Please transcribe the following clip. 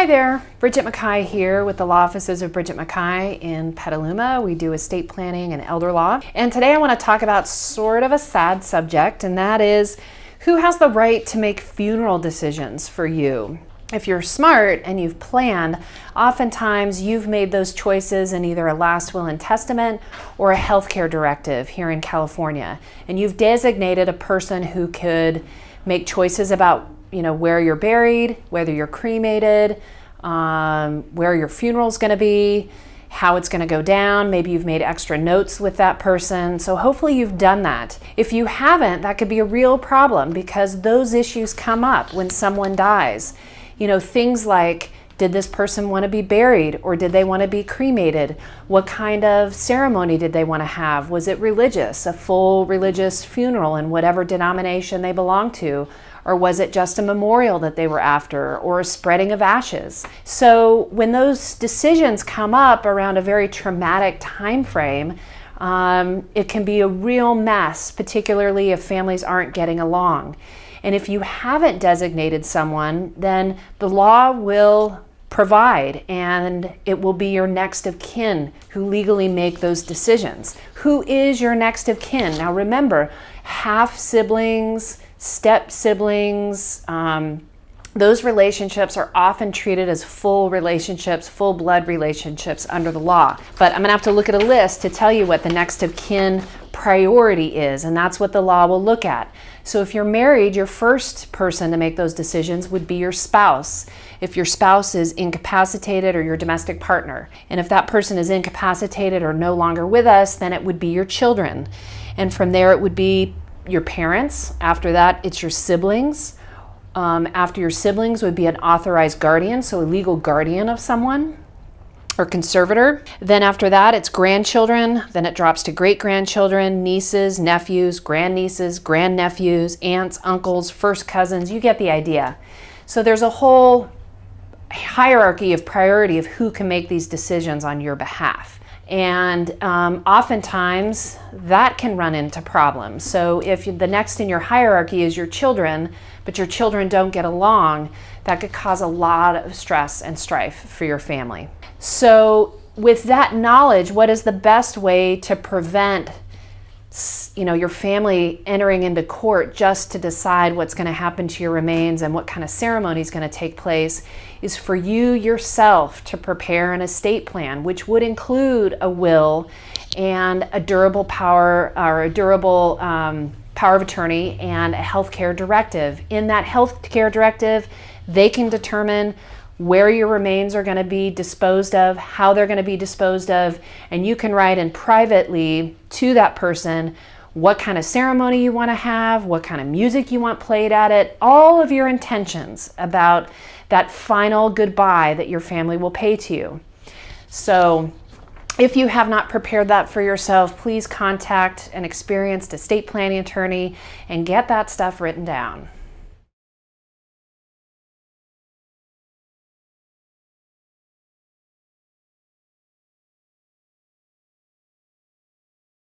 Hi there, Bridget Mackay here with the law offices of Bridget Mackay in Petaluma. We do estate planning and elder law. And today I want to talk about sort of a sad subject, and that is who has the right to make funeral decisions for you. If you're smart and you've planned, oftentimes you've made those choices in either a last will and testament or a healthcare directive here in California. And you've designated a person who could make choices about where you're buried, whether you're cremated, where your funeral's going to be, how it's going to go down. Maybe you've made extra notes with that person. So hopefully you've done that. If you haven't, that could be a real problem because those issues come up when someone dies. Things like, did this person want to be buried or did they want to be cremated? What kind of ceremony did they want to have? Was it religious, a full religious funeral in whatever denomination they belong to? Or was it just a memorial that they were after, or a spreading of ashes? So when those decisions come up around a very traumatic time frame, it can be a real mess, particularly if families aren't getting along. And if you haven't designated someone, then the law will provide, and it will be your next of kin who legally make those decisions. Who is your next of kin? Now remember, half siblings, step siblings, those relationships are often treated as full relationships, full blood relationships under the law. But I'm gonna have to look at a list to tell you what the next of kin priority is, and that's what the law will look at. So if you're married, your first person to make those decisions would be your spouse. If your spouse is incapacitated, or your domestic partner. And if that person is incapacitated or no longer with us, then it would be your children. And from there it would be your parents. After that, it's your siblings. After your siblings would be an authorized guardian, so a legal guardian of someone or conservator. Then after that, it's grandchildren. Then it drops to great-grandchildren, nieces, nephews, grandnieces, grandnephews, aunts, uncles, first cousins. You get the idea. So there's a whole hierarchy of priority of who can make these decisions on your behalf. And oftentimes that can run into problems. So if the next in your hierarchy is your children, but your children don't get along, that could cause a lot of stress and strife for your family. So with that knowledge, what is the best way to prevent your family entering into court just to decide what's going to happen to your remains and what kind of ceremony is going to take place is for you yourself to prepare an estate plan, which would include a will and a durable power or a durable power of attorney and a healthcare directive. In that healthcare directive, they can determine where your remains are going to be disposed of, how they're going to be disposed of, and you can write in privately to that person what kind of ceremony you want to have, what kind of music you want played at it, all of your intentions about that final goodbye that your family will pay to you. So if you have not prepared that for yourself, please contact an experienced estate planning attorney and get that stuff written down.